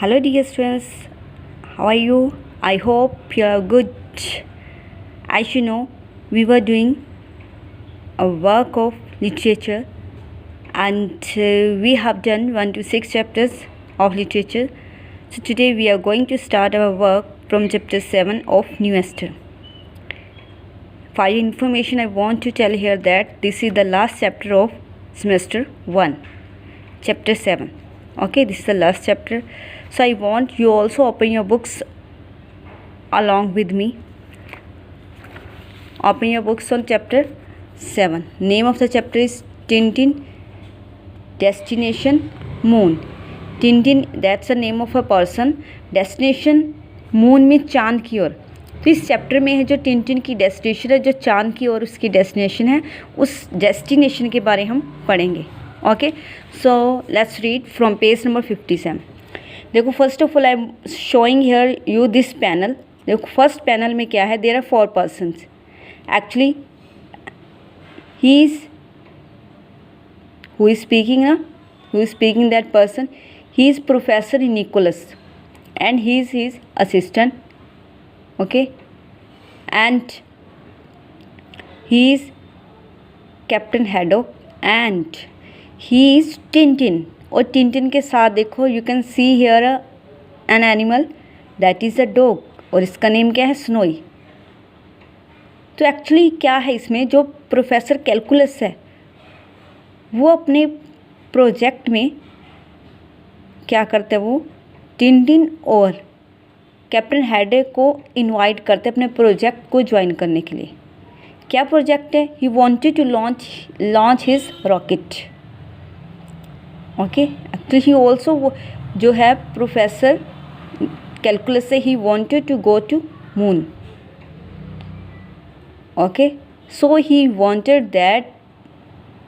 Hello dear students, how are you? I hope you are good. As you know, we were doing a work of literature and we have done 1 to 6 chapters of literature. So today we are going to start our work from chapter 7 of New Esther. For your information, I want to tell here that this is the last chapter of semester 1, chapter 7. Okay, this is the last chapter. So I want you also open your books along with me. Open your books on chapter 7. Name of the chapter is Tintin Destination Moon. Tintin, that's the name of a person. Destination Moon में चांद की ओर. तो इस chapter में है जो Tintin की destination है, जो चांद की ओर उसकी डेस्टिनेशन है, उस डेस्टिनेशन के बारे हम पढ़ेंगे. Okay, so let's read from page number 57. देखो, first of all I am showing here you this panel. देखो फर्स्ट पैनल में क्या है, there are 4 persons. Actually he is who is speaking ना, who is speaking that person, he is professor Nicholas and he is his assistant. Okay, and he is Captain Haddock and he is Tintin. और Tintin के साथ देखो, you can see here an animal that is a dog और इसका name क्या है, snowy. तो actually क्या है इसमें, जो प्रोफेसर कैलकुलस है वो अपने प्रोजेक्ट में क्या करते हैं, वो टिंटिन और कैप्टन हैडॉक को इनवाइट करते अपने प्रोजेक्ट को ज्वाइन करने के लिए. क्या प्रोजेक्ट है, he wanted to launch his rocket. Okay, actually he also जो है प्रोफेसर कैलकुलस से he wanted to go to moon. Okay, so he wanted that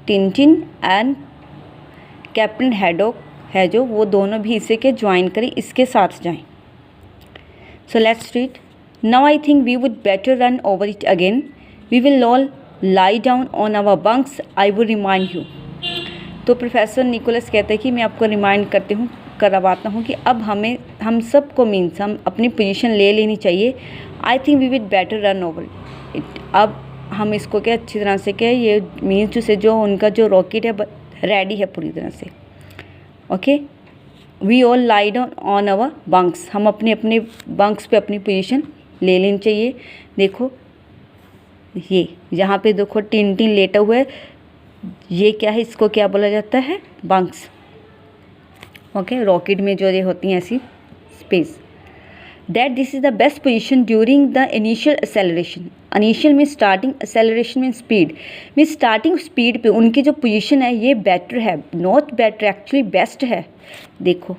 Tintin and Captain Haddock है जो, वो दोनों भी इसे के ज्वाइन करें, इसके साथ जाएं. So let's read. Now I think we would better run over it again. We will all lie down on our bunks. I would remind you. तो प्रोफेसर निकोलस कहते हैं कि मैं आपको रिमाइंड करवाता हूँ कि अब हम सबको मीन्स हम अपनी पोजीशन ले लेनी चाहिए. I think we would better run over it. अब हम इसको क्या अच्छी तरह से क्या, ये मीन्स जो उनका जो रॉकेट है रेडी है पूरी तरह से. Okay, we all lie down on our bunks. हम अपने अपने बंक्स पे अपनी पोजीशन ले लेनी चाहिए. देखो ये यहाँ पे देखो टिंटिन लेटा हुआ है, ये क्या है, इसको क्या बोला जाता है, बंक्स. ओके, रॉकेट में जो ये होती हैं ऐसी space. That this is the best position during the initial acceleration. Initial में स्टार्टिंग, एक्सेलरेशन में स्पीड. में स्टार्टिंग स्पीड पे उनकी जो पोजीशन है ये बेटर है, नॉट बेटर, एक्चुअली बेस्ट है. देखो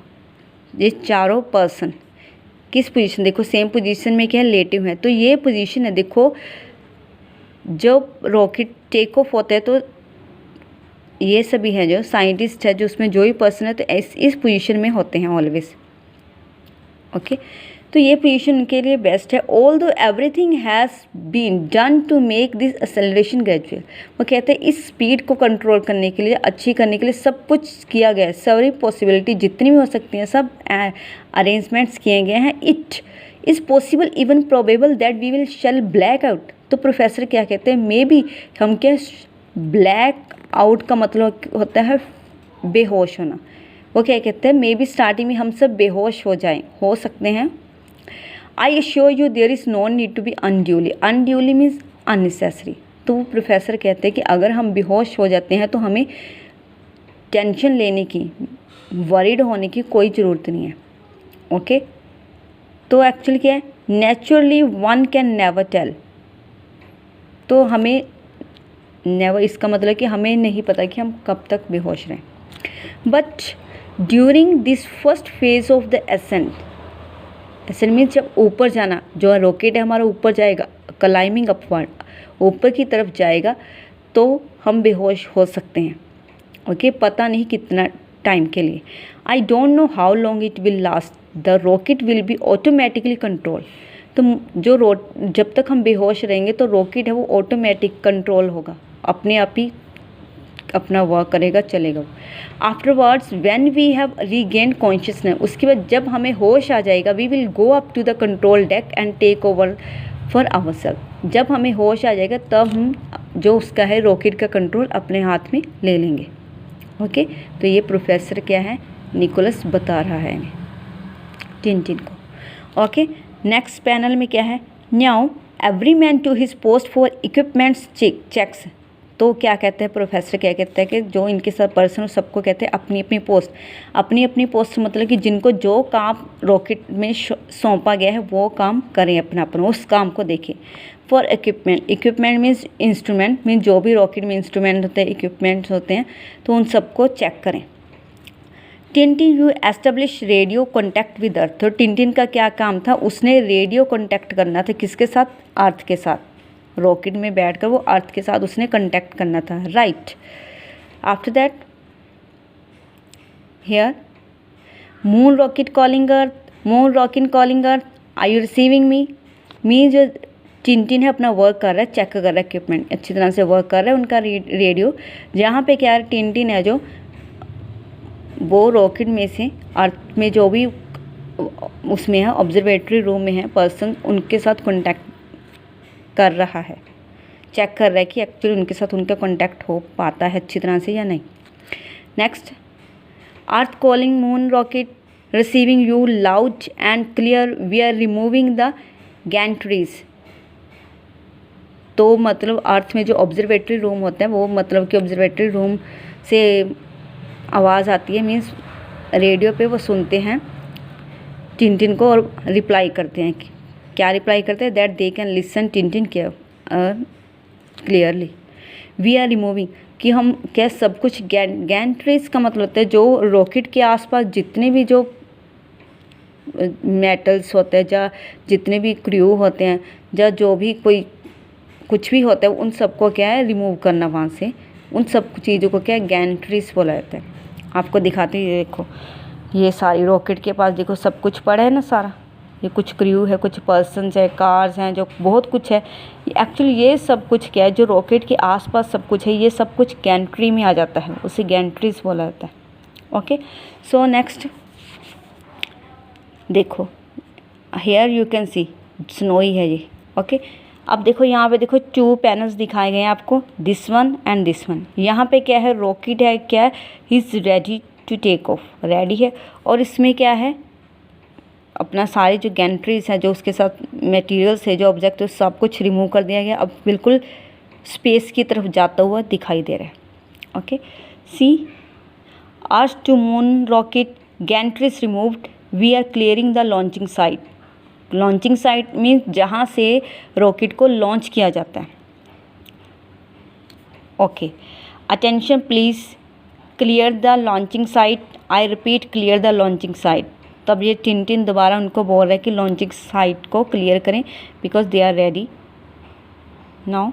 ये चारों पर्सन किस पोजीशन, देखो सेम पोजीशन में क्या है, लेटे हुए हैं. तो ये पोजीशन है, देखो जब रॉकेट टेक ऑफ होता है तो ये सभी हैं जो साइंटिस्ट है, जो उसमें जो भी पर्सन है तो इस पोजीशन में होते हैं ऑलवेज. ओके, तो ये पोजीशन उनके लिए बेस्ट है. Although everything has been done to make this acceleration gradual. वो कहते हैं इस स्पीड को कंट्रोल करने के लिए, अच्छी करने के लिए सब कुछ किया गया है. सारी पॉसिबिलिटी जितनी भी हो सकती हैं सब अरेंजमेंट्स किए गए हैं. It is possible even probable that we will shall black out. तो प्रोफेसर क्या कहते हैं, मे बी हम क्या, ब्लैक आउट का मतलब होता है बेहोश होना. वो क्या कहते हैं, मे बी स्टार्टिंग में हम सब बेहोश हो सकते हैं. I assure you there is no need to be unduly. Unduly means unnecessary. तो वो प्रोफेसर कहते हैं कि अगर हम बेहोश हो जाते हैं तो हमें टेंशन लेने की, वरीड होने की कोई ज़रूरत नहीं है. ओके, तो एक्चुअली क्या है, naturally one can never tell. तो हमें नेवर, इसका मतलब कि हमें नहीं पता कि हम कब तक बेहोश रहें. But during this first phase of the ascent means जब ऊपर जाना, जो रॉकेट है हमारा ऊपर जाएगा, क्लाइंबिंग अपवर्ड, ऊपर की तरफ जाएगा, तो हम बेहोश हो सकते हैं. ओके, पता नहीं कितना टाइम के लिए. I don't know how long it will last. The rocket will be automatically control. तो जो जब तक हम बेहोश रहेंगे तो रॉकेट है वो ऑटोमेटिक कंट्रोल होगा, अपने आप ही अपना वर्क करेगा, चलेगा। Afterwards when we have regain consciousness, उसके बाद जब हमें होश आ जाएगा, we will go up to the control deck and take over for ourselves. जब हमें होश आ जाएगा तब हम जो उसका है रॉकेट का कंट्रोल अपने हाथ में ले लेंगे। ओके, तो ये प्रोफेसर क्या है, निकोलस बता रहा है टिनटिन को। ओके, नेक्स्ट पैनल में क्या है, now every man to his post for equipments checks. तो क्या कहते हैं प्रोफेसर, क्या कहते हैं कि जो इनके साथ पर्सन हो सबको कहते हैं अपनी अपनी पोस्ट। अपनी अपनी पोस्ट मतलब कि जिनको जो काम रॉकेट में सौंपा गया है वो काम करें, अपना अपना उस काम को देखें। For equipment, equipment means instrument, means जो भी रॉकेट में इंस्ट्रूमेंट होते हैं, इक्विपमेंट्स होते हैं, तो उन सबको चेक करें। Tintin you establish radio contact with अर्थ। तो टिनटिन का क्या काम था, उसने रेडियो कॉन्टैक्ट करना था, किसके साथ, अर्थ के साथ। रॉकेट में बैठकर वो अर्थ के साथ उसने कॉन्टैक्ट करना था, right. After that here moon rocket calling earth, moon rocket calling earth, are you receiving me. Me जो टिनटिन है अपना वर्क कर रहा है, चेक कर रहा है, इक्विपमेंट अच्छी तरह से वर्क कर रहा है उनका रेडियो। जहाँ पे क्या है, टिनटिन है जो वो रॉकेट में से अर्थ में जो भी उसमें है ऑब्जर्वेटरी रूम में है पर्सन, उनके साथ कांटेक्ट कर रहा है, चेक कर रहा है कि एक्चुअली उनके साथ उनका कांटेक्ट हो पाता है अच्छी तरह से या नहीं। Next, earth calling moon rocket receiving you loud and clear, we are removing the gantries. तो मतलब अर्थ में जो ऑब्जर्वेटरी रूम होता है वो मतलब कि ऑब्जर्वेटरी रूम से आवाज़ आती है, मीन्स रेडियो पे वो सुनते हैं टिनटिन को और रिप्लाई करते हैं। क्या रिप्लाई करते हैं, that they can listen Tintin clearly. We are removing, कि हम क्या सब कुछ गैंट्रीज का मतलब होता है जो रॉकेट के आसपास जितने भी जो मेटल्स होते हैं, या जितने भी क्रू होते हैं, या जो भी कोई कुछ भी होता है, उन सबको क्या है रिमूव करना वहाँ से। उन सब चीज़ों को क्या है गैंट्रीज बोला जाता है। आपको दिखाते हैं, देखो ये सारी रॉकेट के पास देखो सब कुछ पड़ा है ना सारा, ये कुछ क्रू है, कुछ पर्सन्स है, कार्स हैं, जो बहुत कुछ है। एक्चुअली ये सब कुछ क्या है जो रॉकेट के आसपास सब कुछ है, ये सब कुछ गैंट्री में आ जाता है, उसे गैंट्रीज बोला जाता है। ओके, सो नेक्स्ट देखो, here you can see Snowy है ये। ओके, अब देखो यहाँ पे देखो 2 पैनल्स दिखाए गए हैं आपको, this one and this one. यहाँ पे क्या है, रॉकेट है, क्या है, he is ready to take off, ready है। और इसमें क्या है, अपना सारी जो गैंट्रीज हैं, जो उसके साथ मटेरियल्स है, जो ऑब्जेक्ट है, सब कुछ रिमूव कर दिया गया। अब बिल्कुल स्पेस की तरफ जाता हुआ दिखाई दे रहा है। Okay, see earth to moon rocket gantries removed, we are clearing the launching site. Launching site means जहाँ से रॉकेट को लॉन्च किया जाता है। Okay, attention please, clear the launching site, I repeat clear the launching site. तब ये Tintin दोबारा उनको बोल रहा है कि लॉन्चिंग साइट को क्लियर करें, because they are ready now.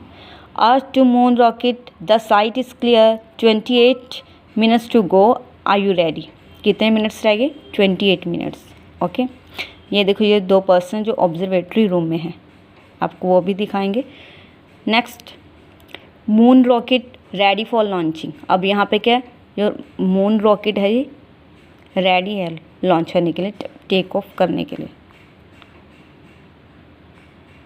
Earth to moon rocket, the site is clear, 28 minutes to go, are you ready. कितने मिनट्स रह गए, 28 मिनट्स। ओके, ये देखो ये 2 पर्सन जो ऑब्जर्वेटरी रूम में हैं, आपको वो भी दिखाएंगे। Next, moon rocket ready for launching. अब यहाँ पे क्या है, जो मून रॉकेट है ये रेडी है लॉन्च करने के लिए, टेक ऑफ करने के लिए।